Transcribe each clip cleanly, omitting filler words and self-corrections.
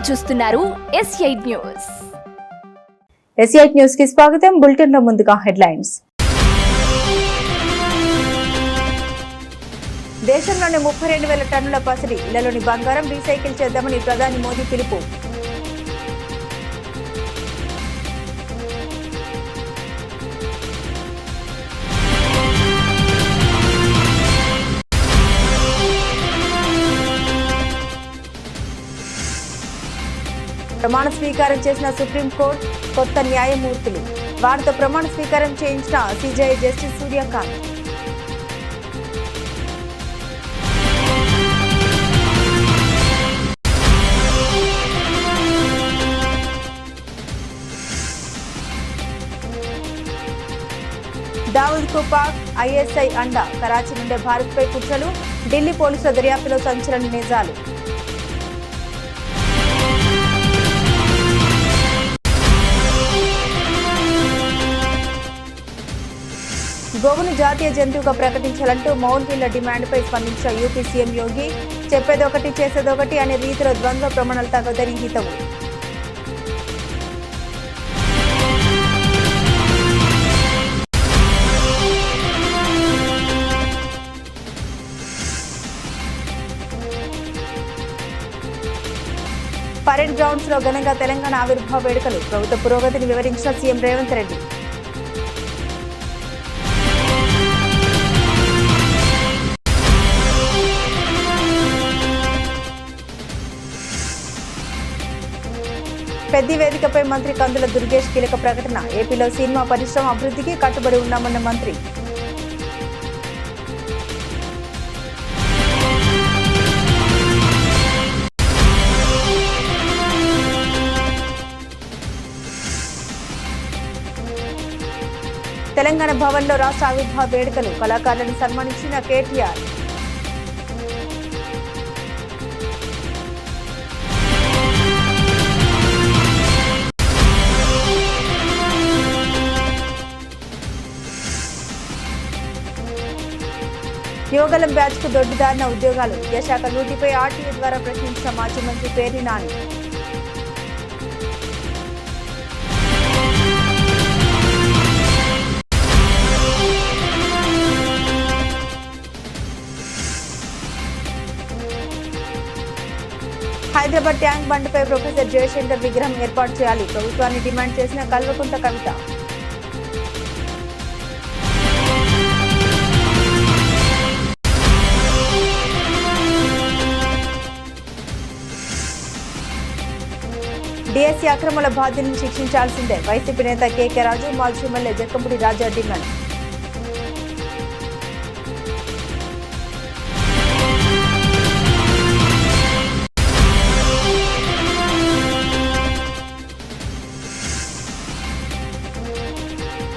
మీరు చూస్తున్నారు S8 news. S8 news కి స్వాగతం. బులెటిన్ లో ముందుగా హెడ్లైన్స్. దేశంలోని 32,000 టన్నుల పసిడి ఇళ్లలోని బంగారం రీసైకిల్ చేద్దామని ప్రధాని మోదీ పిలుపు. ప్రమాణ స్వీకారం చేసిన సుప్రీంకోర్టు కొత్త న్యాయమూర్తులు. వారితో ప్రమాణ స్వీకారం చేయించిన సిజేఐ జస్టిస్ సూర్యకాంత్. దావూద్ కు పాక్ ఐఎస్ఐ అండ. కరాచీ నుండే భారత్ పై కుట్రలు. ఢిల్లీ పోలీసుల దర్యాప్తులో సంచలన నిజాలు. గోవును జాతీయ జంతువుగా ప్రకటించాలంటూ మౌల్వీల డిమాండ్పై స్పందించిన యూపీ సీఎం యోగి. చెప్పేదొకటి చేసేదొకటి అనే రీతిలో ద్వంద్వ ప్రమాణాలు తగ్గదని హితవు. పరేడ్ గ్రౌండ్స్ లో ఘనంగా తెలంగాణ ఆవిర్భావ వేడుకలు. ప్రభుత్వ పురోగతిని వివరించిన సీఎం రేవంత్ రెడ్డి. పెద్ది వేదికపై మంత్రి కందుల దుర్గేష్ కీలక ప్రకటన. ఏపీలో సినిమా పరిశ్రమ అభివృద్ధికి కట్టుబడి ఉన్నామన్న మంత్రి. తెలంగాణ భవన్లో రాష్ట్ర ఆవిర్భావ వేడుకలు. కళాకారులను సన్మానించిన కేటీఆర్. యువగలం బ్యాచ్ కు దొడ్డిదారిన ఉద్యోగాలు. విద్యాశాఖ లూటీపై ఆర్టీఏ ద్వారా ప్రశ్నించిన మాజీ మంత్రి పేర్ని నాని. హైదరాబాద్ ట్యాంక్ బండ్పై ప్రొఫెసర్ జయశంకర్ విగ్రహం ఏర్పాటు చేయాలి. ప్రభుత్వాన్ని డిమాండ్ చేసిన కల్వకుంట్ల కవిత. డిఎస్సీ అక్రమాల బాధ్యులను శిక్షించాల్సిందే. వైసీపీ నేత కేకే రాజు, మాజీ ఎమ్మెల్యే జక్కంపూడి రాజా డిమాండ్.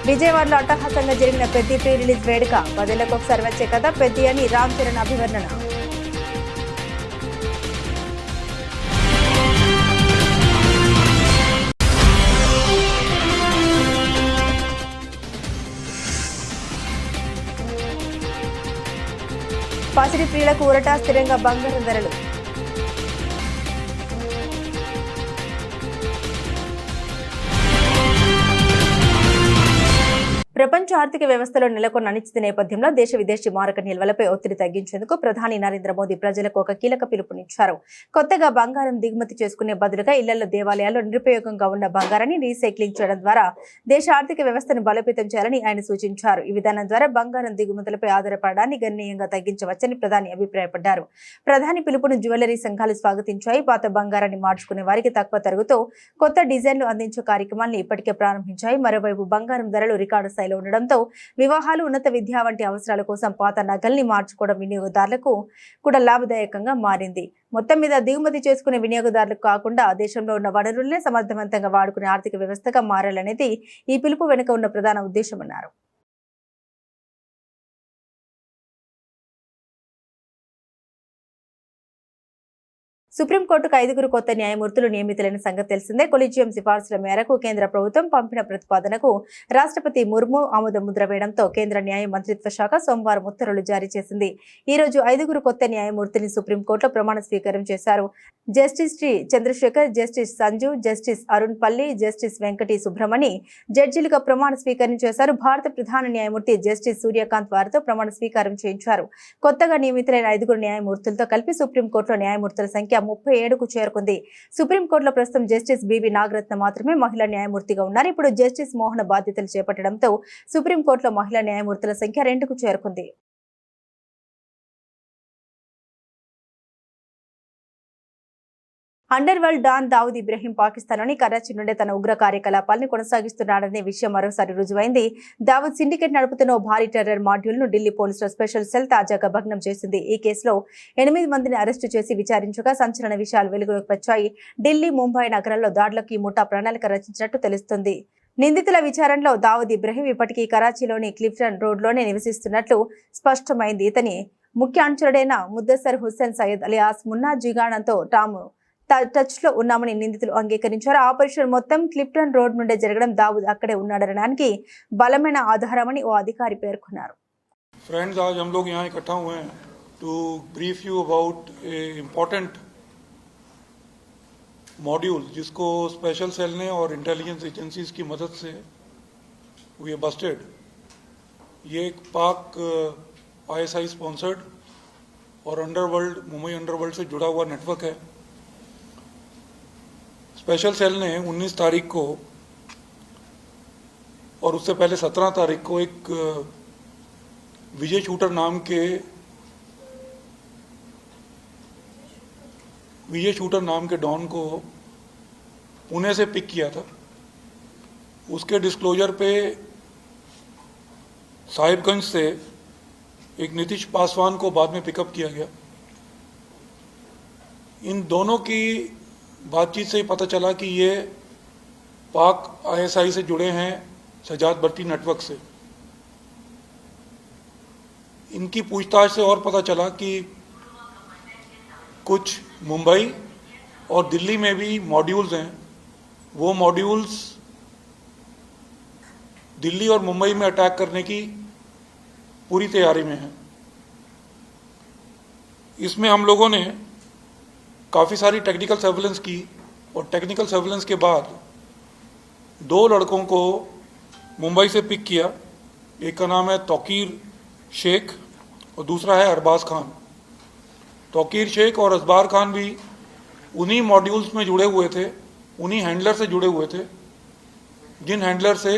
విజయవాడలో అట్టహాసంగా జరిగిన పెద్ది ప్రీ రిలీజ్ వేడుక. 10 ఏళ్లకు ఒకసారి వచ్చే కథ పెద్ది అని రామ్ చరణ్ అభివర్ణన. పసిడి ప్రియులకు ఊరట. స్థిరంగా బంగారం ధరలు. ప్రపంచ ఆర్థిక వ్యవస్థలో నెలకొన్న అనిశ్చిత నేపథ్యంలో దేశ విదేశీ మారక నిల్వలపై ఒత్తిడి తగ్గించేందుకు ప్రధాని నరేంద్ర మోదీ ప్రజలకు ఒక కీలక పిలుపునిచ్చారు. కొత్తగా బంగారం దిగుమతి చేసుకునే బదులుగా ఇళ్లలో, దేవాలయాల్లో నిరుపయోగంగా ఉన్న బంగారాన్ని రీసైక్లింగ్ చేయడం ద్వారా దేశ ఆర్థిక వ్యవస్థను బలోపేతం చేయాలని ఆయన సూచించారు. ఈ విధానం ద్వారా బంగారం దిగుమతులపై ఆధారపడడాన్ని గణనీయంగా తగ్గించవచ్చని ప్రధాని అభిప్రాయపడ్డారు. ప్రధాని పిలుపును జ్యువెలరీ సంఘాలు స్వాగతించాయి. పాత బంగారాన్ని మార్చుకునే వారికి తక్కువ ధరతో కొత్త డిజైన్లు అందించే కార్యక్రమాలను ఇప్పటికే ప్రారంభించాయి. మరోవైపు బంగారం ధరలు రికార్డు స్థాయిలో ఉండడంతో వివాహాలు, ఉన్నత విద్య వంటి అవసరాల కోసం పాత నగల్ని మార్చుకోవడం వినియోగదారులకు కూడా లాభదాయకంగా మారింది. మొత్తం మీద దిగుమతి చేసుకునే వినియోగదారులకు కాకుండా దేశంలో ఉన్న వనరులనే సమర్థవంతంగా వాడుకునే ఆర్థిక వ్యవస్థగా మారాలనేది ఈ పిలుపు వెనుక ఉన్న ప్రధాన ఉద్దేశమన్నారు. సుప్రీంకోర్టుకు 5 కొత్త న్యాయమూర్తులు నియమితులైన సంగతి తెలిసిందే. కొలీజియం సిఫార్సుల మేరకు కేంద్ర ప్రభుత్వం పంపిన ప్రతిపాదనకు రాష్ట్రపతి ముర్ము ఆమోద ముద్ర వేయడంతో కేంద్ర న్యాయ మంత్రిత్వ శాఖ సోమవారం ఉత్తర్వులు జారీ చేసింది. ఈ రోజు 5 కొత్త న్యాయమూర్తుల్ని సుప్రీంకోర్టులో ప్రమాణ స్వీకారం చేశారు. Justice Sri Chandrashekhar, justice Sanju, justice Arun Palli, justice Venkati Subramani జడ్జిలుగా ప్రమాణ స్వీకారం చేశారు. భారత ప్రధాన న్యాయమూర్తి జస్టిస్ సూర్యకాంత్ వారితో ప్రమాణ స్వీకారం చేయించారు. కొత్తగా నియమితులైన 5 న్యాయమూర్తులతో కలిపి సుప్రీంకోర్టులో న్యాయమూర్తుల సంఖ్య 37కు చేరుకుంది. సుప్రీంకోర్టులో ప్రస్తుతం జస్టిస్ బివి నాగరత్న మాత్రమే మహిళా న్యాయమూర్తిగా ఉన్నారు. ఇప్పుడు జస్టిస్ మోహన బాధ్యతలు చేపట్టడంతో సుప్రీంకోర్టులో మహిళా న్యాయమూర్తుల సంఖ్య 2కు చేరుకుంది. Underworld don Dawood Ibrahim పాకిస్తాన్లోని కరాచీ నుండి తన ఉగ్ర కార్యకలాపాలను కొనసాగిస్తున్నాడనే విషయం మరోసారి రుజువైంది. దావుద్ సిండికేట్ నడుపుతున్న ఓ భారీ టెర్రర్ మాడ్యూల్ ను ఢిల్లీ పోలీసుల స్పెషల్ సెల్ తాజాగా భగ్నం చేసింది. ఈ కేసులో 8 మందిని అరెస్టు చేసి విచారించగా సంచలన విషయాలు వెలుగులోకి వచ్చాయి. ఢిల్లీ, ముంబై నగరాల్లో దాడులకు ఈ ముఠా ప్రణాళిక రచించినట్టు తెలుస్తుంది. నిందితుల విచారణలో దావుద్ ఇబ్రహీం ఇప్పటికీ కరాచీలోని క్లిఫ్టన్ రోడ్లోనే నివసిస్తున్నట్లు స్పష్టమైంది. ఇతని ముఖ్య అనుచరుడైన ముద్దసర్ హుస్సేన్ సయ్యద్ అలియాస్ మున్నా జిగాణంతో తాము టచ్ లో ఉన్నామని నిందితులు అంగీకరించారు. ఆపరేషన్ మొత్తం క్లిప్టన్ రోడ్ నుండే జరగడం, దావుద్ అక్కడే ఉన్నాడనడానికి బలమైన ఆధారమని ఓ అధికారి పేర్కొన్నారు. फ्रेंड्स, आज हम लोग यहाँ इकट्ठा हुए हैं to brief you about a important module जिसको स्पेशल सेल ने और इंटेलिजेंस एजेंसीज की मदद से वी बस्टेड। ये एक पाक ISI स्पॉन्सर्ड और अंडरवर्ल्ड, मुंबई अंडरवर्ल्ड से जुड़ा हुआ नेटवर्क है। स्पेशल सेल ने 19 तारीख को और उससे पहले 17 तारीख को एक विजय शूटर नाम के डॉन को पुणे से पिक किया था। उसके डिस्क्लोजर पे साहिबगंज से एक नीतीश पासवान को बाद में पिकअप किया गया। इन दोनों की बातचीत से पता चला कि ये पाक ISI से जुड़े हैं, सजाद भट्टी नेटवर्क से। इनकी पूछताछ से और पता चला कि कुछ मुंबई और दिल्ली में भी मॉड्यूल्स हैं। वो मॉड्यूल्स दिल्ली और मुंबई में अटैक करने की पूरी तैयारी में हैं। इसमें हम लोगों ने काफ़ी सारी टेक्निकल सर्विलेंस की और टेक्निकल सर्विलेंस के बाद 2 लड़कों को मुंबई से पिक किया। एक का नाम है तौकीर शेख और दूसरा है अरबाज खान। तौकीर शेख और अजबार खान भी उन्हीं मॉड्यूल्स में जुड़े हुए थे, उन्हीं हैंडलर से जुड़े हुए थे जिन हैंडलर से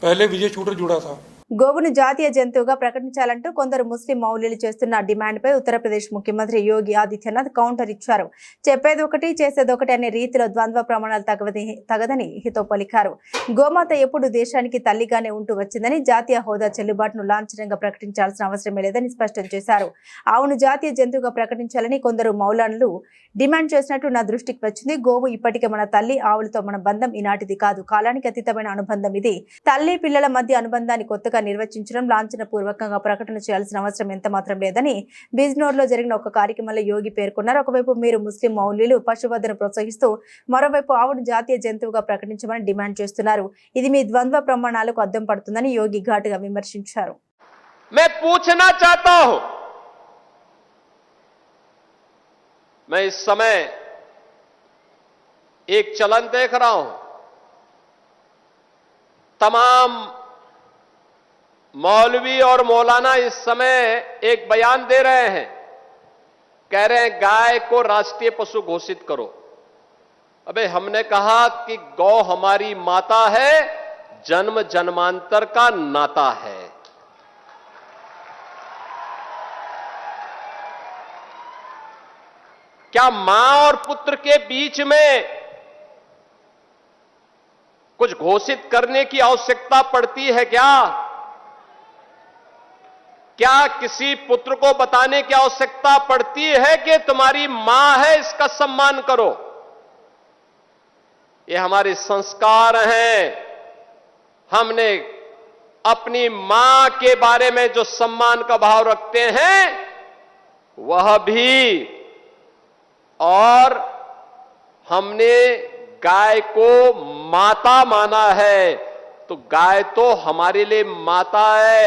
पहले विजय शूटर जुड़ा था। గోవును జాతీయ జంతువుగా ప్రకటించాలంటూ కొందరు ముస్లిం మౌల్యులు చేస్తున్న డిమాండ్పై ఉత్తరప్రదేశ్ ముఖ్యమంత్రి యోగి ఆదిత్యనాథ్ కౌంటర్ ఇచ్చారు. చెప్పేదొకటి చేసేదొకటి అనే రీతిలో ద్వంద్వ ప్రమాణాలు తగదని హితో పలికారు. గోమాత ఎప్పుడు దేశానికి తల్లిగానే ఉంటూ వచ్చిందని, జాతీయ హోదా చెల్లుబాటును లాంఛనంగా ప్రకటించాల్సిన అవసరమే లేదని స్పష్టం చేశారు. ఆవును జాతీయ జంతువుగా ప్రకటించాలని కొందరు మౌలానులు డిమాండ్ చేసినట్టు నా దృష్టికి వచ్చింది. గోవు ఇప్పటికే మన తల్లి, ఆవులతో మన బంధం ఈనాటిది కాదు, కాలానికి అతీతమైన అనుబంధం ఇది. తల్లి పిల్లల మధ్య అనుబంధాన్ని కొత్తగా నిర్వచించడం, లాంఛన పూర్వకంగా ప్రకటన చేయాల్సిన అవసరం ఎంత మాత్రం లేదని బిజ్నోర్ లో జరిగిన ఒక కార్యక్రమంలో యోగి పేర్కొన్నారు. ఒకవైపు మీరు ముస్లిం మౌల్యులు పశువధను ప్రోత్సహిస్తూ మరోవైపు ఆవును జాతీయ జంతువుగా ప్రకటించమని డిమాండ్ చేస్తున్నారు. ఇది మీ ద్వంద్వ ప్రమాణాలకు అద్దం పడుతుందని యోగి ఘాటుగా విమర్శించారు. मैं इस समय एक चलन देख रहा हूं, तमाम मौलवी और मौलाना इस समय एक बयान दे रहे हैं, कह रहे हैं गाय को राष्ट्रीय पशु घोषित करो। अबे हमने कहा कि गौ हमारी माता है, जन्म जन्मांतर का नाता है। क्या मां और पुत्र के बीच में कुछ घोषित करने की आवश्यकता पड़ती है क्या? क्या किसी पुत्र को बताने की आवश्यकता पड़ती है कि तुम्हारी मां है, इसका सम्मान करो? ये हमारे संस्कार हैं। हमने अपनी मां के बारे में जो सम्मान का भाव रखते हैं, वह भी और हमने गाय को माता माना है, तो गाय तो हमारे लिए माता है,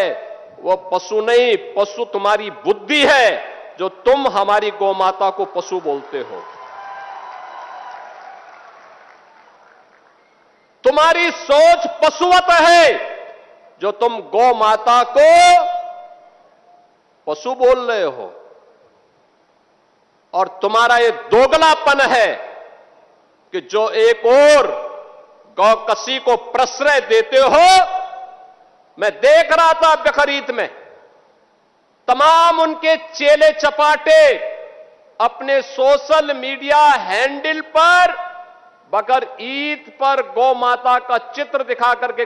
वो पशु नहीं। पशु तुम्हारी बुद्धि है जो तुम हमारी गौ माता को पशु बोलते हो। तुम्हारी सोच पशुवत है जो तुम गौ माता को पशु बोल रहे हो, और तुम्हारा ये दोगलापन है कि जो एक और गौकसी को प्रश्रय देते हो। मैं देख रहा था बकरीद में तमाम उनके चेले चपाटे अपने सोशल मीडिया हैंडल पर बकर ईद पर गौ माता का चित्र दिखा करके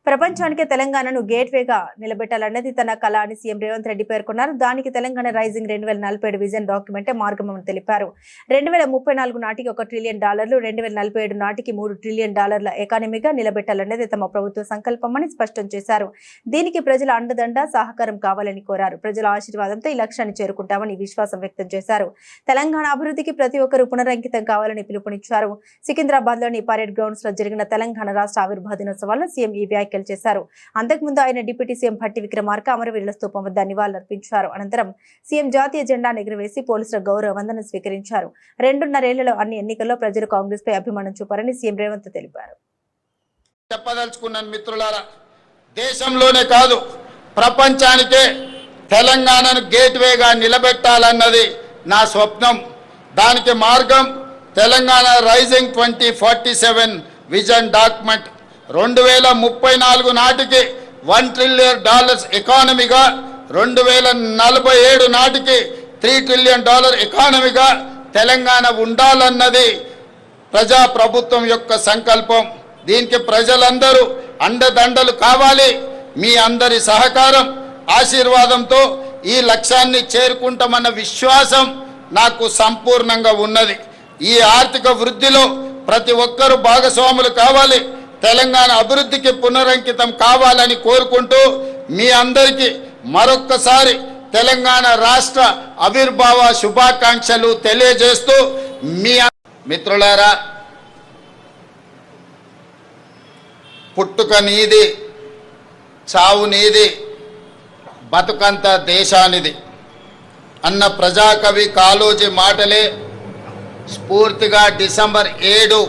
ప్రపంచానికి తెలంగాణను గేట్వేగా నిలబెట్టాలన్నది తన కళ అని సీఎం రేవంత్ రెడ్డి పేర్కొన్నారు. దానికి తెలంగాణ రైజింగ్ 2047 విజన్ డాక్యుమెంటే మార్గమని తెలిపారు. 2034 నాటికి $1 ట్రిలియన్, 2047 నాటికి $3 ట్రిలియన్ ఎకానమీగా నిలబెట్టాలన్నది తమ ప్రభుత్వ సంకల్పమని స్పష్టం చేశారు. దీనికి ప్రజల అండదండ సహకారం కావాలని కోరారు. ప్రజల ఆశీర్వాదంతో ఈ లక్ష్యాన్ని చేరుకుంటామని విశ్వాసం వ్యక్తం చేశారు. తెలంగాణ అభివృద్ధికి ప్రతి ఒక్కరూ పునరంకితం కావాలని పిలుపునిచ్చారు. సికింద్రాబాద్ లోని పరేడ్ గ్రౌండ్స్ లో జరిగిన తెలంగాణ రాష్ట్ర ఆవిర్భావ దినోత్సవాల్లో సీఎం ఈ వ్యాఖ్యలు చేశారు. అంతకుముందు ఆయన డిప్యూటీ సీఎం భట్టి విక్రమార్క అమరవీరుల స్తూపం వద్ద నివాళులర్పించారు. అనంతరం సీఎం జాతీయ జెండాను ఎగురవేసి పోలీసుల గౌరవ వందనం స్వీకరించారు. 2.5 ఏళ్లలో అన్ని ఎన్నికల్లో ప్రజలు కాంగ్రెస్ పై అభిమానం చూపారని సీఎం రేవంత్ తెలిపారు. చెప్పదలుచుకున్నాను మిత్రులారా, దేశంలోనే కాదు ప్రపంచానికే తెలంగాణను గేట్వేగా నిలబెట్టాలన్నది నా స్వప్నం. దానికి మార్గం తెలంగాణ రైజింగ్ 2047 విజన్ డాక్యుమెంట్. 2034 నాటికి $1 ట్రిలియన్ ఎకానమీగా, 2047 నాటికి $3 ట్రిలియన్ ఎకానమీగా తెలంగాణ ఉండాలన్నది ప్రజా ప్రభుత్వం యొక్క సంకల్పం. దీనికి ప్రజలందరూ అండదండలు కావాలి. మీ అందరి సహకారం ఆశీర్వాదంతో ఈ లక్ష్యాన్ని చేరుకుంటామన్న విశ్వాసం నాకు సంపూర్ణంగా ఉన్నది. ఈ ఆర్థిక వృద్ధిలో ప్రతి ఒక్కరూ భాగస్వాములు కావాలి. తెలంగాణ అభివృద్ధికి పునరంకితం కావాలని కోరుకుంటూ మీ అందరికీ మరొక్కసారి తెలంగాణ రాష్ట్ర ఆవిర్భావ శుభాకాంక్షలు తెలియజేస్తూ మీ మిత్రులారా, పుట్టుక నీది, చావు నీది, బతుకంత దేశానిది అన్న ప్రజాకవి కాళోజీ మాటలే స్ఫూర్తిగా డిసెంబర్ 7,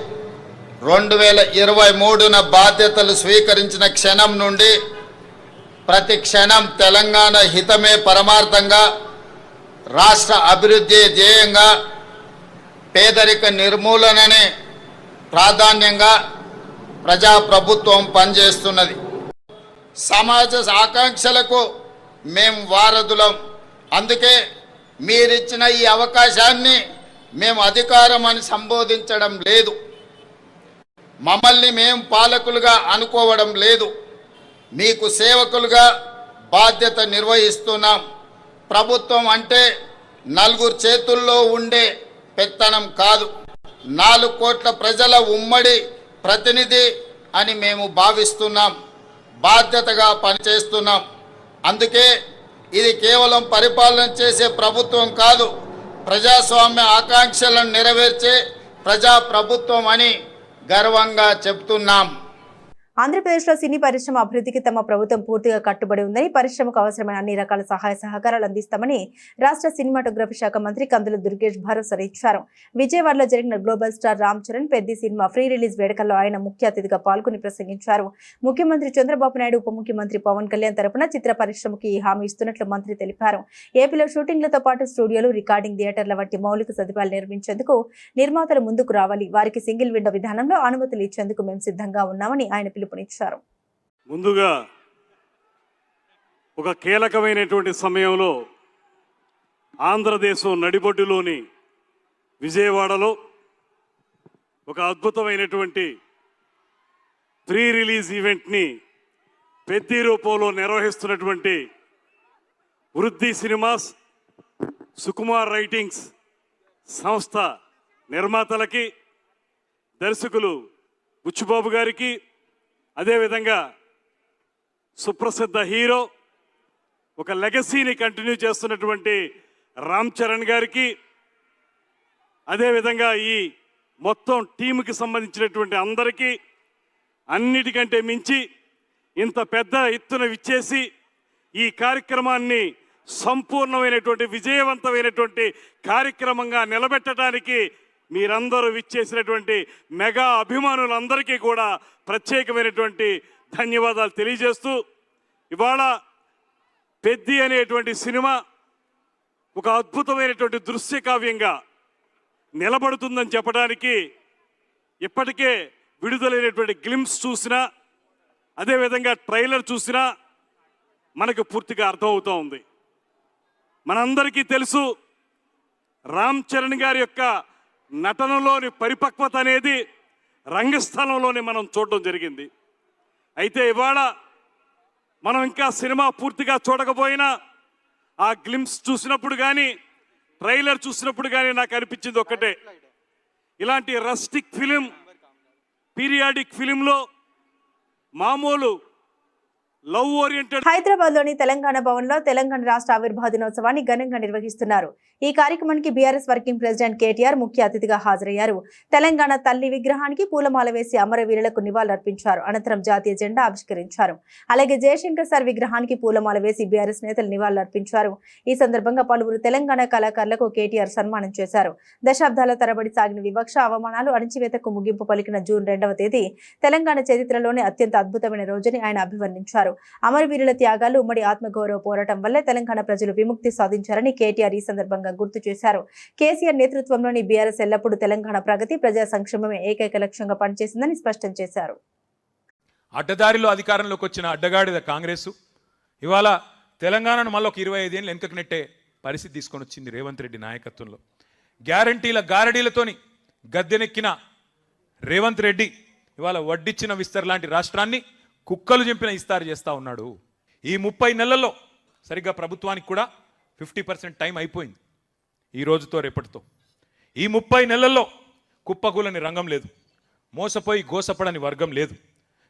2023 బాధ్యతలు స్వీకరించిన క్షణం నుండి ప్రతి క్షణం తెలంగాణ హితమే పరమార్థంగా, రాష్ట్ర అభివృద్ధి ధ్యేయంగా, పేదరిక నిర్మూలననే ప్రాధాన్యంగా ప్రజాప్రభుత్వం పనిచేస్తున్నది. సమాజ ఆకాంక్షలకు మేము వారధులం. అందుకే మీరిచ్చిన ఈ అవకాశాన్ని మేము అధికారం అని సంబోధించడం లేదు. మమ్మల్ని మేము పాలకులుగా అనుకోవడం లేదు. మీకు సేవకులుగా బాధ్యత నిర్వహిస్తున్నాం. ప్రభుత్వం అంటే 4 చేతుల్లో ఉండే పెత్తనం కాదు, 4 కోట్ల ప్రజల ఉమ్మడి ప్రతినిధి అని మేము భావిస్తున్నాం. బాధ్యతగా పనిచేస్తున్నాం. అందుకే ఇది కేవలం పరిపాలన చేసే ప్రభుత్వం కాదు, ప్రజాస్వామ్య ఆకాంక్షలను నెరవేర్చే ప్రజా ప్రభుత్వం అని గర్వంగా చెప్తున్నాం. ఆంధ్రప్రదేశ్లో సినీ పరిశ్రమ అభివృద్ధికి తమ ప్రభుత్వం పూర్తిగా కట్టుబడి ఉందని, పరిశ్రమకు అవసరమైన అన్ని రకాల సహాయ సహకారాలు అందిస్తామని రాష్ట్ర సినిమాటోగ్రఫీ శాఖ మంత్రి కందుల దుర్గేష్ భరోసా ఇచ్చారు. విజయవాడలో జరిగిన global star Ram Charan Peddi cinema pre release వేడుకల్లో ఆయన ముఖ్య అతిథిగా పాల్గొని ప్రసంగించారు. ముఖ్యమంత్రి చంద్రబాబు నాయుడు, ఉప ముఖ్యమంత్రి పవన్ కళ్యాణ్ తరపున చిత్ర పరిశ్రమకి ఈ హామీ ఇస్తున్నట్లు మంత్రి తెలిపారు. ఏపీలో షూటింగ్లతో పాటు స్టూడియోలు, రికార్డింగ్ థియేటర్ల వంటి మౌలిక సదుపాయాలు నిర్మించేందుకు నిర్మాతలు ముందుకు రావాలి. వారికి సింగిల్ విండో విధానంలో అనుమతులు ఇచ్చేందుకు మేము సిద్ధంగా ఉన్నామని ఆయన పిలుపునిచ్చారు. ముందుగా ఒక కీలకమైనటువంటి సమయంలో ఆంధ్రదేశం నడిబొడ్డులోని విజయవాడలో ఒక అద్భుతమైనటువంటి ప్రీ రిలీజ్ ఈవెంట్ని పెద్ది రూపంలో నిర్వహిస్తున్నటువంటి వృద్ధి సినిమాస్, సుకుమార్ రైటింగ్స్ సంస్థ నిర్మాతలకి, దర్శకులు బుచ్చుబాబు గారికి, అదేవిధంగా సుప్రసిద్ధ హీరో, ఒక లెగసీని కంటిన్యూ చేస్తున్నటువంటి రామ్ చరణ్ గారికి, అదేవిధంగా ఈ మొత్తం టీంకి సంబంధించినటువంటి అందరికీ అన్నిటికంటే మించి ఇంత పెద్ద ఎత్తున విచ్చేసి ఈ కార్యక్రమాన్ని సంపూర్ణమైనటువంటి విజయవంతమైనటువంటి కార్యక్రమంగా నిలబెట్టడానికి మీరందరూ విచ్చేసినటువంటి మెగా అభిమానులందరికీ కూడా ప్రత్యేకమైనటువంటి ధన్యవాదాలు తెలియజేస్తూ ఇవాళ పెద్ది అనేటువంటి సినిమా ఒక అద్భుతమైనటువంటి దృశ్య కావ్యంగా నిలబడుతుందని చెప్పడానికి ఇప్పటికే విడుదలైనటువంటి గ్లిమ్స్ చూసినా అదేవిధంగా ట్రైలర్ చూసినా మనకు పూర్తిగా అర్థమవుతూ ఉంది. మనందరికీ తెలుసు రామ్ చరణ్ గారి యొక్క నటనలోని పరిపక్వత అనేది రంగస్థలంలోనే మనం చూడడం జరిగింది. అయితే ఇవాళ మనం ఇంకా సినిమా పూర్తిగా చూడకపోయినా ఆ గ్లిమ్స్ చూసినప్పుడు కానీ ట్రైలర్ చూసినప్పుడు కానీ నాకు అనిపించింది ఒక్కటే, ఇలాంటి రస్టిక్ ఫిలిం పీరియాడిక్ ఫిలింలో మామూలు లవ్ ఓరియంటెడ్ హైదరాబాద్ లోని తెలంగాణ భవన్ లో తెలంగాణ రాష్ట్ర ఆవిర్భావ దినోత్సవాన్ని ఘనంగా నిర్వహిస్తున్నారు. ఈ కార్యక్రమానికి బీఆర్ఎస్ వర్కింగ్ ప్రెసిడెంట్ కేటీఆర్ ముఖ్య అతిథిగా హాజరయ్యారు. తెలంగాణ తల్లి విగ్రహానికి పూలమాల వేసి అమరవీరులకు నివాళులర్పించారు. అనంతరం జాతీయ జెండా ఆవిష్కరించారు. అలాగే జయశంకర్ సార్ విగ్రహానికి పూలమాల వేసి బీఆర్ఎస్ నేతలు నివాళులర్పించారు. ఈ సందర్భంగా పలువురు తెలంగాణ కళాకారులకు కేటీఆర్ సన్మానం చేశారు. దశాబ్దాల తరబడి సాగిన వివక్ష, అవమానాలు, అణచివేతకు ముగింపు పలికిన జూన్ 2వ తేదీ తెలంగాణ చరిత్రలోనే అత్యంత అద్భుతమైన రోజని ఆయన అభివర్ణించారు. అమరవీరుల త్యాగాలు, ఉమ్మడి ఆత్మగౌరవ పోరాటం వల్లే తెలంగాణ ప్రజలు విముక్తి సాధించారని కేటీఆర్ ఈ సందర్భంగా గుర్తు చేశారు. కేసీఆర్ నేతృత్వంలోని బీఆర్ఎస్ ఎల్లప్పుడూ తెలంగాణ ప్రగతి, ప్రజా సంక్షేమమే ఏకైక లక్ష్యంగా పనిచేసిందని స్పష్టం చేశారు. అడ్డదారిలో అధికారంలోకి వచ్చిన అడ్డగాడిద కాంగ్రెస్ ఇవాళ తెలంగాణను మళ్ళీ ఒక 25 ఏళ్ళు వెనుకకు నెట్టే పరిస్థితి తీసుకొని వచ్చింది రేవంత్ రెడ్డి నాయకత్వంలో. గ్యారంటీల గారడీలతోని గద్దెనెక్కిన రేవంత్ రెడ్డి ఇవాళ వడ్డిచ్చిన విస్తర్ లాంటి రాష్ట్రాన్ని కుక్కలు చింపిన ఇస్తారు చేస్తూ ఉన్నాడు. ఈ 30 నెలల్లో సరిగ్గా ప్రభుత్వానికి కూడా 50% టైం అయిపోయింది ఈ రోజుతో రేపటితో. ఈ 30 నెలల్లో కుప్పకూలని రంగం లేదు, మోసపోయి గోసపడని వర్గం లేదు.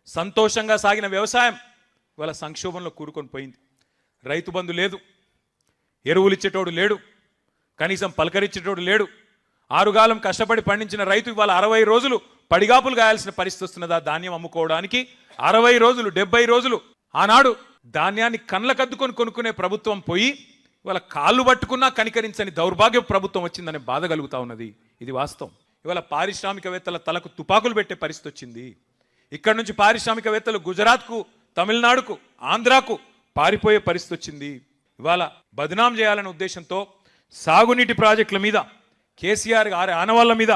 సంతోషంగా సాగిన వ్యవసాయం ఇవాళ సంక్షోభంలో కూరుకొని పోయింది. రైతు బంధు లేదు, ఎరువులు ఇచ్చేటోడు లేడు, కనీసం పలకరించేటోడు లేడు. ఆరుగాలం కష్టపడి పండించిన రైతు ఇవాళ 60 రోజులు పడిగాపులు గాయాల్సిన పరిస్థితి వస్తున్నదా ధాన్యం అమ్ముకోవడానికి? 60 రోజులు 70 రోజులు ఆనాడు ధాన్యాన్ని కళ్ళకద్దుకొని కొనుక్కునే ప్రభుత్వం పోయి ఇవాళ కాళ్ళు పట్టుకున్నా కనికరించని దౌర్భాగ్య ప్రభుత్వం వచ్చిందనే బాధ కలుగుతా ఉన్నది. ఇది వాస్తవం. ఇవాళ పారిశ్రామికవేత్తల తలకు తుపాకులు పెట్టే పరిస్థితి వచ్చింది. ఇక్కడ నుంచి పారిశ్రామికవేత్తలు గుజరాత్కు, తమిళనాడుకు, ఆంధ్రాకు పారిపోయే పరిస్థితి వచ్చింది. ఇవాళ బదనాం చేయాలనే ఉద్దేశంతో సాగునీటి ప్రాజెక్టుల మీద, కేసీఆర్ గారి ఆనవాళ్ల మీద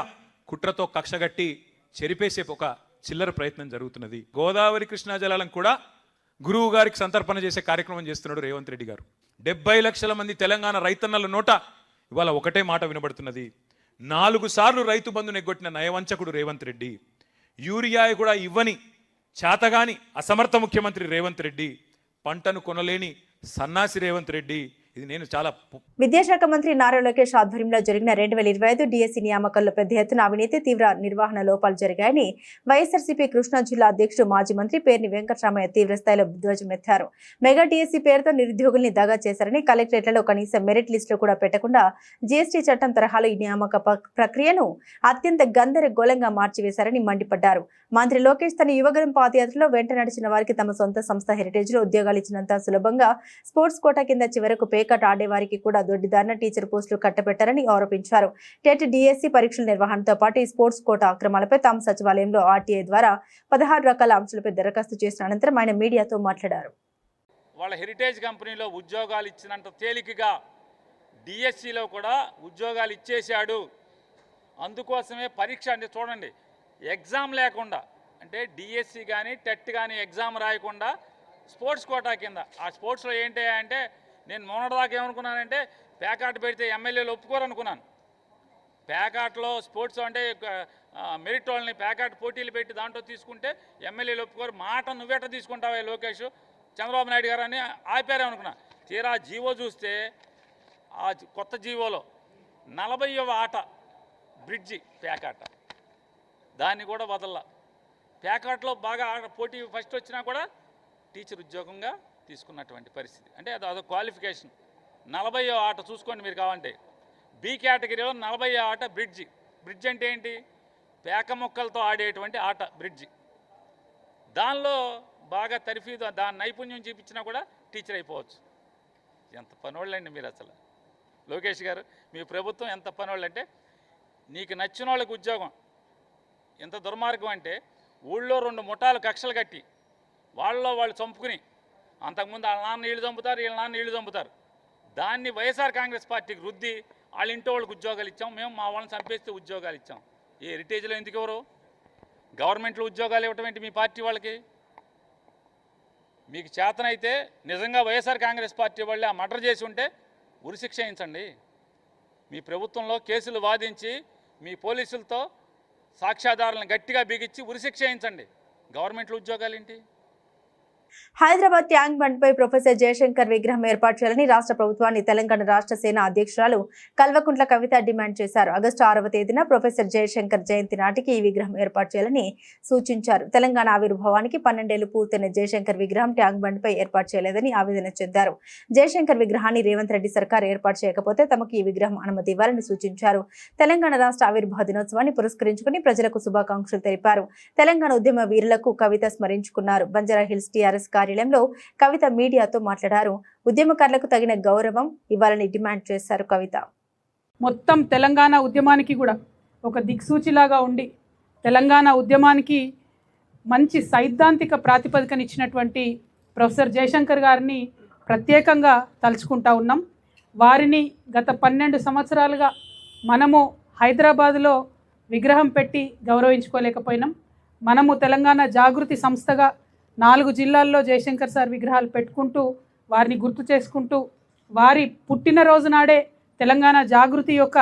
కుట్రతో కక్షగట్టి చెరిపేసే ఒక చిల్లర ప్రయత్నం జరుగుతున్నది. గోదావరి కృష్ణా జలాలను కూడా గురువు గారికి సంతర్పణ చేసే కార్యక్రమం చేస్తున్నాడు రేవంత్ రెడ్డి గారు. 70 లక్షల మంది తెలంగాణ రైతన్నల నోట ఇవాళ ఒకటే మాట వినబడుతున్నది. 4 సార్లు రైతు బంధును ఎగ్గొట్టిన నయవంచకుడు రేవంత్ రెడ్డి, యూరియా కూడా ఇవ్వని చాతగాని అసమర్థ ముఖ్యమంత్రి రేవంత్ రెడ్డి, పంటను కొనలేని సన్నాసి రేవంత్ రెడ్డి. ఇది నేను చాలా విద్యాశాఖ మంత్రి నారా లోకేష్ ఆధ్వర్యంలో జరిగిన 2025 డిఎస్సి నియామకాల్లో పెద్ద ఎత్తున అవినీతి, తీవ్ర నిర్వహణ లోపాలు జరిగాయని వైఎస్ఆర్సీపీ కృష్ణా జిల్లా అధ్యక్షుడు మాజీ మంత్రి పేర్ని వెంకటరామయ్య తీవ్రస్థాయిలో ధ్వజమెత్తారు. మెగా డిఎస్సి పేరుతో నిరుద్యోగుల్ని దగా చేశారని, కలెక్టరేట్లలో కనీసం మెరిట్ లిస్టులో కూడా పెట్టకుండా జీఎస్టీ చట్టం తరహాలో ఈ నియామక ప్రక్రియను అత్యంత గందరగోళంగా మార్చివేశారని మండిపడ్డారు. మంత్రి లోకేష్ తన యువగరం పాదయాత్రలో వెంట నడిచిన వారికి తమ సొంత సంస్థ హెరిటేజ్ లో ఉద్యోగాలు ఇచ్చినంత సులభంగా స్పోర్ట్స్ కోటా కింద చివరకు పేకట్ ఆడేవారికి కూడా దొడ్డిదారిన టీచర్ పోస్టులు కట్టబెట్టారని ఆరోపించారు. టెట్ డిఎస్సి పరీక్షల నిర్వహణతో పాటు ఈ స్పోర్ట్స్ కోటా అక్రమాలపై తాము సచివాలయంలో ఆర్టీఐ ద్వారా 16 రకాల అంశాలపై దరఖాస్తు చేసిన అనంతరం ఆయన మీడియాతో మాట్లాడారు. వాళ్ళ హెరిటేజ్ కంపెనీలో ఉద్యోగాలు ఇచ్చినంత తేలికగా డిఎస్సిలో కూడా ఉద్యోగాలు ఇచ్చేశాడు. అందుకోసమే పరీక్ష అంటే చూడండి, ఎగ్జామ్ లేకుండా అంటే డిఎస్సి కానీ టెట్ కానీ ఎగ్జామ్ రాయకుండా స్పోర్ట్స్ కోటా కింద, ఆ స్పోర్ట్స్లో ఏంటి అంటే నేను మొన్నటిదాకా ఏమనుకున్నానంటే ప్యాకాట్ పెడితే ఎమ్మెల్యేలు ఒప్పుకోరనుకున్నాను. ప్యాకాట్లో స్పోర్ట్స్ అంటే మెరిట్ వాళ్ళని ప్యాకాట్ పోటీలు పెట్టి దాంట్లో తీసుకుంటే ఎమ్మెల్యేలు ఒప్పుకోరు. మాట నువ్వేట తీసుకుంటావా లోకేష్, చంద్రబాబు నాయుడు గారు అని ఆపారేమనుకున్నా. తీరా జీవో చూస్తే ఆ కొత్త జీవోలో 40వ ఆట బ్రిడ్జి ప్యాకాట, దాన్ని కూడా వదల్లా. ప్యాకాట్లో బాగా పోటీ ఫస్ట్ వచ్చినా కూడా టీచర్ ఉద్యోగంగా తీసుకున్నటువంటి పరిస్థితి. అంటే అదొక క్వాలిఫికేషన్. 40వ ఆట చూసుకోండి మీరు కావాలంటే. బి కేటగిరీలో 40 ఆట బ్రిడ్జి. బ్రిడ్జ్ అంటే ఏంటి? పేక మొక్కలతో ఆడేటువంటి ఆట బ్రిడ్జి. దానిలో బాగా తర్ఫీదు, దాని నైపుణ్యం చూపించినా కూడా టీచర్ అయిపోవచ్చు. ఎంత పనోళ్ళండి మీరు అసలు. లోకేష్ గారు, మీ ప్రభుత్వం ఎంత పనోళ్ళు అంటే, నీకు నచ్చిన వాళ్ళకి ఉద్యోగం. ఎంత దుర్మార్గం అంటే, ఊళ్ళో 2 ముఠాలు కక్షలు కట్టి వాళ్ళు చంపుకుని, అంతకుముందు వాళ్ళ నాన్న నీళ్లు చంపుతారు, వీళ్ళ నాన్న నీళ్లు చంపుతారు. దాన్ని వైఎస్ఆర్ కాంగ్రెస్ పార్టీకి రుద్ది వాళ్ళ ఇంట్లో వాళ్ళకి ఉద్యోగాలు ఇచ్చాం, మేము మా వాళ్ళని చంపేస్తే ఉద్యోగాలు ఇచ్చాం. ఈ హెరిటేజ్లో ఎందుకు ఎవరు? గవర్నమెంట్లో ఉద్యోగాలు ఇవ్వటం ఏంటి మీ పార్టీ వాళ్ళకి? మీకు చేతనైతే నిజంగా వైఎస్ఆర్ కాంగ్రెస్ పార్టీ వాళ్ళే ఆ మర్డర్ చేసి ఉంటే ఉరిశిక్ష వేయించండి. మీ ప్రభుత్వంలో కేసులు వాదించి మీ పోలీసులతో సాక్ష్యాధారాలను గట్టిగా బిగించి ఉరిశిక్ష వేయించండి. గవర్నమెంట్లో ఉద్యోగాలు ఏంటి? హైదరాబాద్ ట్యాంక్ బండ్ పై ప్రొఫెసర్ జయశంకర్ విగ్రహం ఏర్పాటు చేయాలని రాష్ట్ర ప్రభుత్వాన్ని తెలంగాణ రాష్ట్ర సేన అధ్యక్షురాలు కల్వకుంట్ల కవిత డిమాండ్ చేశారు. ఆగస్టు 6వ తేదీన ప్రొఫెసర్ జయశంకర్ జయంతి నాటికి ఈ విగ్రహం ఏర్పాటు చేయాలని సూచించారు. తెలంగాణ ఆవిర్భావానికి 12 ఏళ్లు పూర్తయిన జయశంకర్ విగ్రహం ట్యాంక్ బండ్ పై ఏర్పాటు చేయలేదని ఆవేదన చెందారు. జయశంకర్ విగ్రహాన్ని రేవంత్ రెడ్డి సర్కార్ ఏర్పాటు చేయకపోతే తమకు ఈ విగ్రహం అనుమతి ఇవ్వాలని సూచించారు. తెలంగాణ రాష్ట్ర ఆవిర్భావ దినోత్సవాన్ని పురస్కరించుకుని ప్రజలకు శుభాకాంక్షలు తెలిపారు. తెలంగాణ ఉద్యమ వీరులకు కవిత స్మరించుకున్నారు. బంజారా హిల్స్ టీఆర్ఎస్ కార్యాలయంలో కవిత మీడియాతో మాట్లాడారు. ఉద్యమకారులకు తగిన గౌరవం ఇవ్వాలని డిమాండ్ చేశారు. కవిత మొత్తం తెలంగాణ ఉద్యమానికి కూడా ఒక దిక్సూచిలాగా ఉండి తెలంగాణ ఉద్యమానికి మంచి సైద్ధాంతిక ప్రాతిపదికనిచ్చినటువంటి ప్రొఫెసర్ జయశంకర్ గారిని ప్రత్యేకంగా తలుచుకుంటా ఉన్నాం. వారిని గత 12 సంవత్సరాలుగా మనము హైదరాబాదులో విగ్రహం పెట్టి గౌరవించుకోలేకపోయినాం. మనము తెలంగాణ జాగృతి సంస్థగా 4 జిల్లాల్లో జయశంకర్ సార్ విగ్రహాలు పెట్టుకుంటూ వారిని గుర్తు చేసుకుంటూ వారి పుట్టినరోజు నాడే తెలంగాణ జాగృతి యొక్క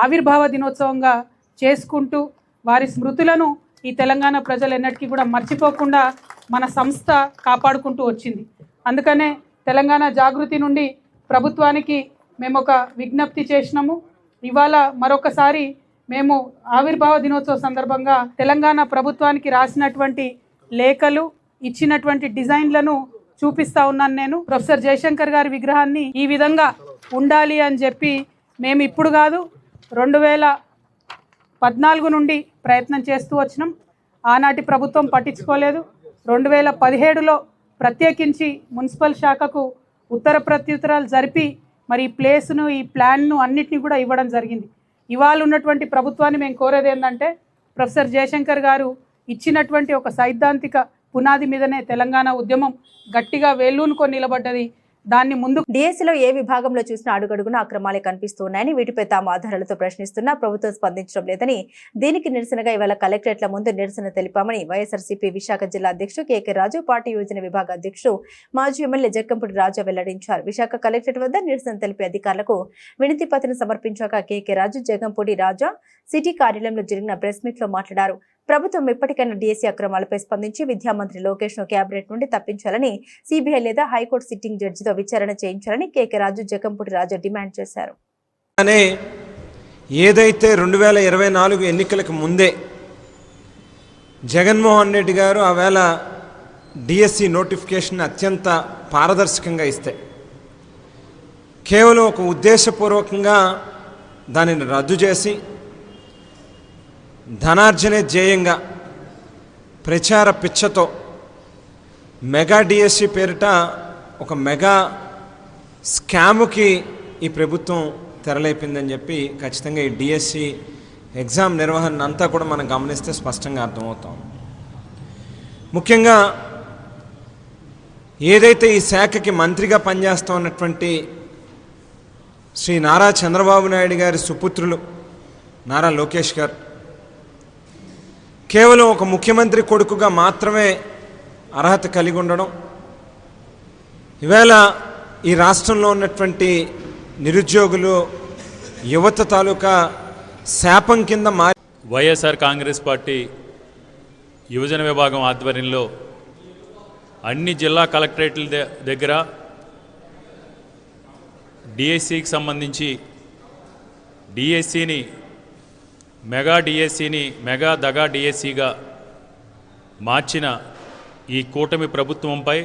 ఆవిర్భావ దినోత్సవంగా చేసుకుంటూ వారి స్మృతులను ఈ తెలంగాణ ప్రజలు ఎన్నటికీ కూడా మర్చిపోకుండా మన సంస్థ కాపాడుకుంటూ వచ్చింది. అందుకనే తెలంగాణ జాగృతి నుండి ప్రభుత్వానికి మేము ఒక విజ్ఞప్తి చేసినాము. ఇవాళ మరొకసారి మేము ఆవిర్భావ దినోత్సవ సందర్భంగా తెలంగాణ ప్రభుత్వానికి రాసినటువంటి లేఖలు, ఇచ్చినటువంటి డిజైన్లను చూపిస్తా ఉన్నాను. నేను ప్రొఫెసర్ జయశంకర్ గారి విగ్రహాన్ని ఈ విధంగా ఉండాలి అని చెప్పి మేము ఇప్పుడు కాదు 2014 నుండి ప్రయత్నం చేస్తూ వచ్చినాం. ఆనాటి ప్రభుత్వం పట్టించుకోలేదు. 2017లో ప్రత్యేకించి మున్సిపల్ శాఖకు ఉత్తర ప్రత్యుత్తరాలు జరిపి మరి ఈ ప్లేస్ను, ఈ ప్లాన్ను అన్నిటినీ కూడా ఇవ్వడం జరిగింది. ఇవాళ ఉన్నటువంటి ప్రభుత్వాన్ని మేము కోరేది ఏంటంటే, ప్రొఫెసర్ జయశంకర్ గారు ఇచ్చినటువంటి ఒక సైద్ధాంతిక పునాది మీదనే తెలంగాణ ఉద్యమం గట్టిగా వేళ్ళూనుకొని నిలబడ్డది. దాన్ని ముందు డిఎస్సీలో ఏ విభాగంలో చూసినా అడుగడుగున అక్రమాలే కనిపిస్తున్నాయని, వీటిపై తాము ఆధారాలతో ప్రశ్నిస్తున్నా ప్రభుత్వం స్పందించడం లేదని, దీనికి నిరసనగా ఇవాళ కలెక్టరేట్ల ముందు నిరసన తెలిపామని వైఎస్ఆర్సీపీ విశాఖ జిల్లా అధ్యక్షుడు కేకే రాజు, పార్టీ యోజన విభాగ అధ్యక్షుడు మాజీ ఎమ్మెల్యే జక్కంపూడి రాజా వెల్లడించారు. విశాఖ కలెక్టరేట్ వద్ద నిరసన తెలిపే అధికారులకు వినతి పత్రం సమర్పించాక కేకే రాజు, జగంపూడి రాజా సిటీ కార్యాలయంలో జరిగిన ప్రెస్ మీట్ లో మాట్లాడారు. ప్రభుత్వం ఇప్పటికైనా డిఎస్సీ అక్రమాలపై స్పందించి విద్యామంత్రి లోకేష్ ను కేబినెట్ నుండి తప్పించాలని, సిబిఐ లేదా హైకోర్టు సిట్టింగ్ జడ్జితో విచారణ చేయించాలని కేకే రాజు, జగంపూడి రాజా డిమాండ్ చేశారు. ఏదైతే 2024 ఎన్నికలకు ముందే జగన్మోహన్ రెడ్డి గారు ఆవేళ డిఎస్సీ నోటిఫికేషన్ అత్యంత పారదర్శకంగా ఇస్తే కేవలం ఒక ఉద్దేశపూర్వకంగా దానిని రద్దు చేసి ధనార్జనే ధ్యేయంగా ప్రచార పిచ్చతో మెగా డిఎస్సీ పేరిట ఒక మెగా స్కాముకి ఈ ప్రభుత్వం తెరలేపిందని చెప్పి ఖచ్చితంగా ఈ డిఎస్సీ ఎగ్జామ్ నిర్వహణ అంతా కూడా మనం గమనిస్తే స్పష్టంగా అర్థమవుతాం. ముఖ్యంగా ఏదైతే ఈ శాఖకి మంత్రిగా పనిచేస్తూ ఉన్నటువంటి శ్రీ నారా చంద్రబాబు నాయుడు గారి సుపుత్రులు నారా లోకేష్ గారు కేవలం ఒక ముఖ్యమంత్రి కొడుకుగా మాత్రమే అర్హత కలిగి ఉండడం, ఈవేళ ఈ రాష్ట్రంలో ఉన్నటువంటి నిరుద్యోగులు, యువత తాలూకా శాపం కింద మారి వైఎస్ఆర్ కాంగ్రెస్ పార్టీ యువజన విభాగం ఆధ్వర్యంలో అన్ని జిల్లా కలెక్టరేట్ల దగ్గర డిఎస్సికి సంబంధించి డిఎస్సిని మెగా డిఎస్సిని మెగా దగా డిఎస్సిగా మార్చిన ఈ కూటమి ప్రభుత్వంపై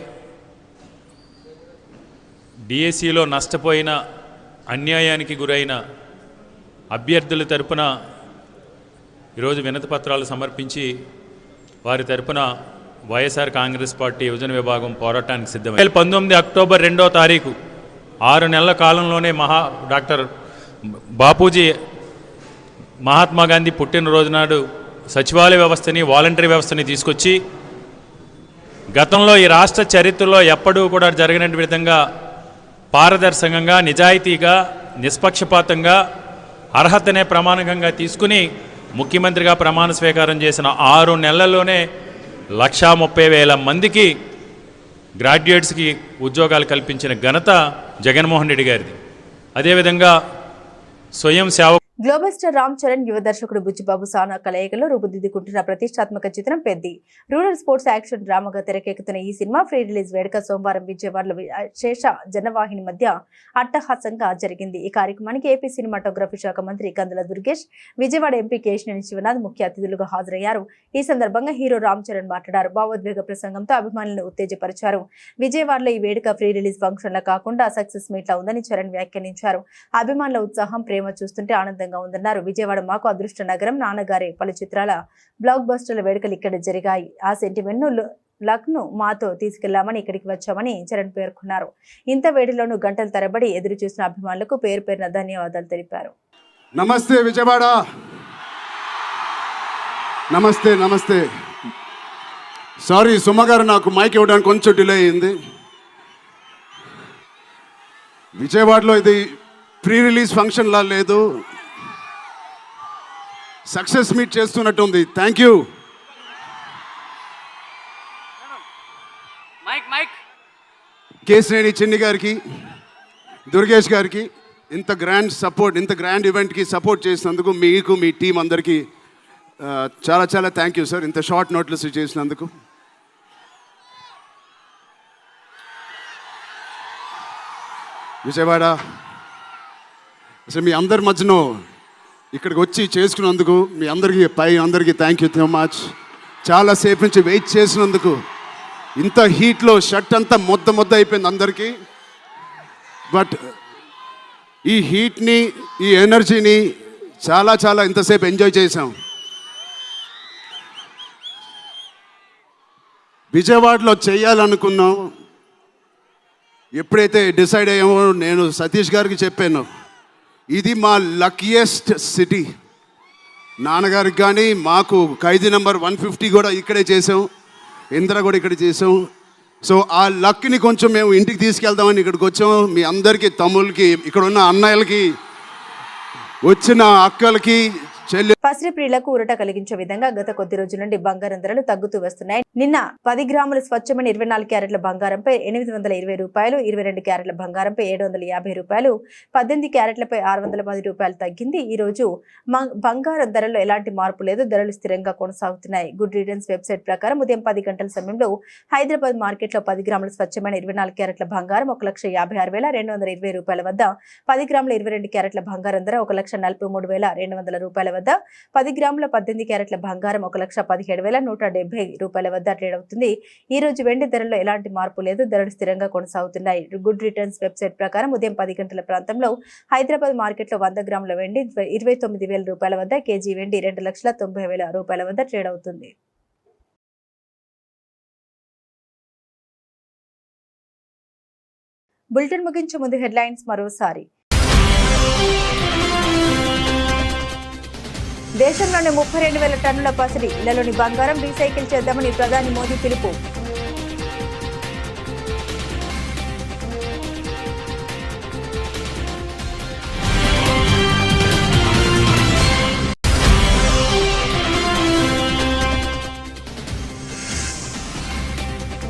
డిఎస్సిలో నష్టపోయిన, అన్యాయానికి గురైన అభ్యర్థుల తరపున ఈరోజు వినతి పత్రాలు సమర్పించి వారి తరపున వైఎస్ఆర్ కాంగ్రెస్ పార్టీ యువజన విభాగం పోరాటానికి సిద్ధమైంది. 2019 అక్టోబర్ 2వ తారీఖు 6 నెలల కాలంలోనే డాక్టర్ బాపూజీ మహాత్మా గాంధీ పుట్టినరోజు నాడు సచివాలయ వ్యవస్థని వాలంటరీ వ్యవస్థని తీసుకొచ్చి గతంలో ఈ రాష్ట్ర చరిత్రలో ఎప్పుడూ కూడా జరగని విధంగా పారదర్శకంగా నిజాయితీగా నిష్పక్షపాతంగా అర్హతనే ప్రమాణకంగా తీసుకుని ముఖ్యమంత్రిగా ప్రమాణ స్వీకారం చేసిన 6 నెలల్లోనే 130,000 మందికి గ్రాడ్యుయేట్స్కి ఉద్యోగాలు కల్పించిన ఘనత జగన్మోహన్ రెడ్డి గారిది. అదేవిధంగా స్వయం సేవ గ్లోబల్ స్టార్ రామ్ చరణ్ యువ దర్శకుడు బుచ్చిబాబు సానా కలయికలో రూపుదిద్దుకుంటున్న ప్రతిష్టాత్మక చిత్రం పెద్ది. రూరల్ స్పోర్ట్స్ యాక్షన్ డ్రామాగా తెరకెక్కుతున్న ఈ సినిమా ప్రీ రిలీజ్ వేడుక సోమవారం విజయవాడలో శేష జనవాహిని మధ్య అట్టహాసంగా జరిగింది. ఈ కార్యక్రమానికి ఏపీ సినిమాటోగ్రఫీ శాఖ మంత్రి కందుల దుర్గేష్, విజయవాడ ఎంపీ కేశినేని శివనాథ్ ముఖ్య అతిథులుగా హాజరయ్యారు. ఈ సందర్భంగా హీరో రామ్ చరణ్ మాట్లాడారు. భావోద్వేగ ప్రసంగంతో అభిమానులను ఉత్తేజపరిచారు. విజయవాడలో ఈ వేడుక ప్రీ రిలీజ్ ఫంక్షన్ల కాకుండా సక్సెస్ మీట్లా ఉందని చరణ్ వ్యాఖ్యానించారు. అభిమానుల ఉత్సాహం, ప్రేమ చూస్తుంటే ఆనందంగా ఉందన్నారు. విజయవాడ మాకు అదృష్ట నగరం, నాన్నగారి పలు చిత్రాల బ్లాక్ బస్టర్ల వేడుకలు ఇక్కడ జరిగాయి. ఆ సెంటిమెంట్ ను లక్ను మాతో తీసుకెళ్లామని ఇక్కడికి వచ్చామని చరణ్ పేర్కొన్నారు. ఇంత వేడిలోనూ గంటల తరబడి ఎదురు చూసిన అభిమానులకు పేరు పేరున ధన్యవాదాలు తెలిపారు. నమస్తే విజయవాడ, నమస్తే నమస్తే. సారీ సుమ గారు, నాకు మైక్ ఇవ్వడానికి కొంచెం డిలే అయింది. విజయవాడలో ఇది ప్రీ రిలీజ్ ఫంక్షన్లా లేదు, సక్సెస్ మీట్ చేస్తున్నట్టు ఉంది. Thank you. కేశినేని చిన్ని గారికి, దుర్గేష్ గారికి ఇంత గ్రాండ్ సపోర్ట్, ఇంత గ్రాండ్ ఈవెంట్కి సపోర్ట్ చేసినందుకు మీకు, మీ టీం అందరికీ చాలా చాలా థ్యాంక్ యూ సార్. ఇంత షార్ట్ నోటీస్ చేసినందుకు. విజయవాడ అసలు మీ అందరి మధ్యలో ఇక్కడికి వచ్చి చేసుకున్నందుకు మీ అందరికీ థ్యాంక్ యూ సో మచ్. చాలాసేపు నుంచి వెయిట్ చేసినందుకు. ఇంత హీట్లో షర్ట్ అంతా మొద్ద అయిపోయింది అందరికీ. బట్ ఈ హీట్ని, ఈ ఎనర్జీని చాలా ఇంతసేపు ఎంజాయ్ చేసాం. విజయవాడలో చేయాలనుకున్నాం. ఎప్పుడైతే డిసైడ్ అయ్యామో నేను సతీష్ గారికి చెప్పాను, ఇది మా లక్కీయెస్ట్ సిటీ. నాన్నగారికి కానీ మాకు ఖైదీ నెంబర్ 150 కూడా ఇక్కడే చేసాం, ఇందిరా కూడా ఇక్కడ చేసాం. సో ఆ లక్ని కొంచెం మేము ఇంటికి తీసుకెళ్దామని ఇక్కడికి వచ్చాం. మీ అందరికీ, తమ్ముళ్ళకి, ఇక్కడ ఉన్న అన్నయ్యలకి, వచ్చిన అక్కలకి, చెల్లి పసిరి ప్రియులకు ఊరట కలిగించే విధంగా గత కొద్ది రోజుల నుండి బంగారం ధరలు తగ్గుతూ వస్తున్నాయి. నిన్న 10 గ్రాముల స్వచ్ఛమైన 24 క్యారెట్ల బంగారంపై 820 రూపాయలు, 22 క్యారెట్ల బంగారంపై 750 రూపాయలు, 18 క్యారెట్లపై 610 రూపాయలు తగ్గింది. ఈ రోజు బంగారం ధరల్లో ఎలాంటి మార్పు లేదు, ధరలు స్థిరంగా కొనసాగుతున్నాయి. గుడ్ రిటర్న్స్ వెబ్సైట్ ప్రకారం ఉదయం 10 గంటల సమయంలో హైదరాబాద్ మార్కెట్లో 10 గ్రాముల స్వచ్ఛమైన 24 క్యారెట్ల బంగారం 1,56,220 రూపాయల వద్ద, 10 గ్రాముల 22 క్యారెట్ల బంగారం ధర 1,43,200 రూపాయల వద్ద, 10 గ్రాముల 18 క్యారెట్ల బంగారం 1,17,170 రూపాయల వద్ద ట్రేడ్ అవుతుంది. ఈ రోజు వెండి ధరల్లో ఎలాంటి మార్పు లేదు, ధరలు స్థిరంగా కొనసాగుతున్నాయి. గుడ్ రిటర్న్స్ వెబ్సైట్ ప్రకారం ఉదయం 10 గంటల ప్రాంతంలో హైదరాబాద్ మార్కెట్లో 100 గ్రాముల వెండి 29,000 రూపాయల వద్ద, కేజీ వెండి 2,90,000 రూపాయల వద్ద ట్రేడ్ అవుతుంది. బులెటిన్ ముగించే ముందు హెడ్లైన్స్ మరోసారి. దేశంలోని 32,000 టన్నుల పసిడి, ఇళ్లలోని బంగారం రీసైకిల్ చేద్దామని ప్రధాని మోదీ పిలుపు.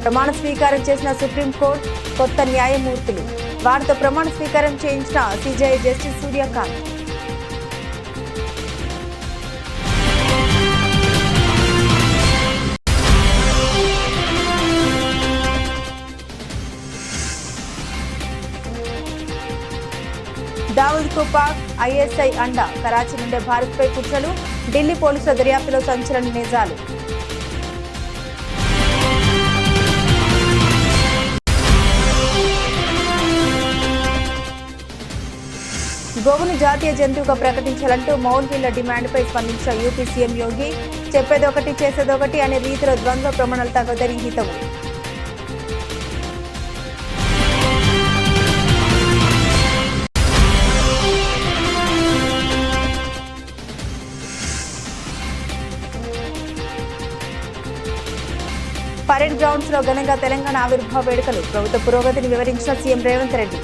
ప్రమాణ స్వీకారం చేసిన సుప్రీంకోర్టు కొత్త న్యాయమూర్తులు, వారితో ప్రమాణ స్వీకారం చేయించిన సిజేఐ జస్టిస్ సూర్యకాంత్. దావూద్ కు పాక్ ఐఎస్ఐ అండ, కరాచీ నుండే భారత్పై కుట్రలు, ఢిల్లీ పోలీసుల దర్యాప్తులో సంచలన నిజాలు. గోవును జాతీయ జంతువుగా ప్రకటించాలంటూ మౌల్వీల డిమాండ్పై స్పందించిన యూపీ సీఎం యోగి చెప్పేదొకటి చేసేదొకటి అనే రీతిలో ద్వంద్వ ప్రమాణాలు తగదని హితవు. పరేడ్ గ్రౌండ్స్ లో ఘనంగా తెలంగాణ ఆవిర్భావ వేడుకలు. ప్రభుత్వ పురోగతిని వివరించిన సీఎం రేవంత్ రెడ్డి.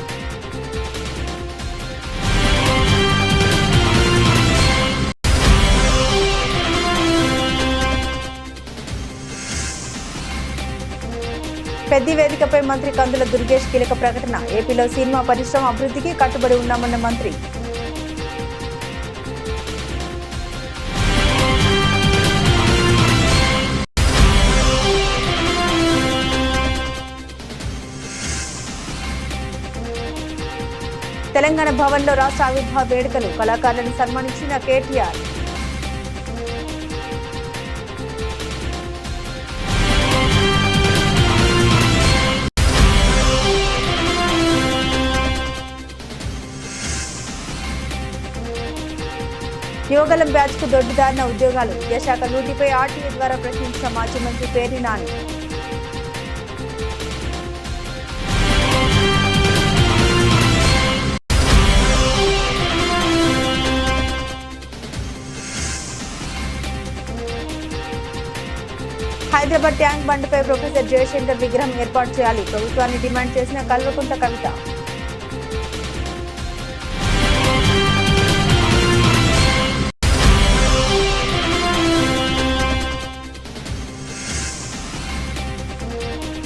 పెద్ది వేదికపై మంత్రి కందుల దుర్గేష్ కీలక ప్రకటన. ఏపీలో సినిమా పరిశ్రమ అభివృద్ధికి కట్టుబడి ఉన్నామన్న మంత్రి. తెలంగాణ భవన్లో రాష్ట్ర ఆవిర్భావ వేడుకలు. కళాకారులను సన్మానించిన కేటీఆర్. యువగలం బ్యాచ్ కు దొడ్డిదారిన ఉద్యోగాలు. విద్యాశాఖ లూటీపై ఆర్టీఏ ద్వారా ప్రశ్నించిన మాజీ మంత్రి పేర్ని నాని. హైదరాబాద్ ట్యాంక్ బండ్పై ప్రొఫెసర్ జయశంకర్ విగ్రహం ఏర్పాటు చేయాలి. ప్రభుత్వాన్ని డిమాండ్ చేసిన కల్వకుంట్ల కవిత.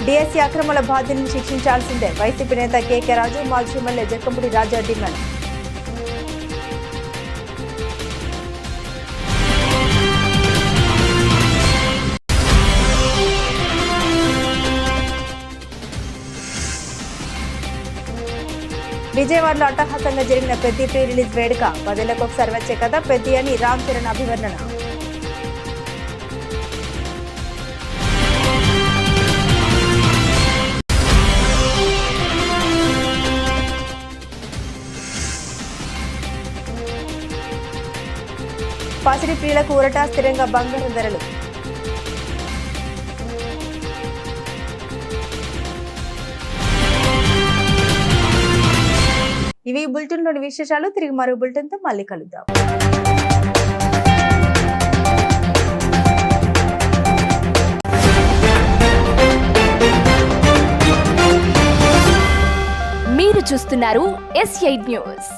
డిఎస్సీ అక్రమాల బాధ్యులను శిక్షించాల్సిందే. వైసీపీ నేత కేకే రాజు, మాజీ ఎమ్మెల్యే జక్కంపూడి రాజా డిమాండ్. విజయవాడలో అట్టహాసంగా జరిగిన పెద్ది ప్రీ రిలీజ్ వేడుక. 10 ఏళ్లకు ఒకసారి వచ్చే కథ పెద్ది అని రామ్ చరణ్ అభివర్ణన. పసిడి ప్రియులకు ఊరట, స్థిరంగా బంగారం ధరలు. ఇవి బులెటిన్లోని విశేషాలు. తిరిగి మరో బులెటిన్తో మళ్ళీ కలుద్దాం. మీరు చూస్తున్నారు S8 న్యూస్.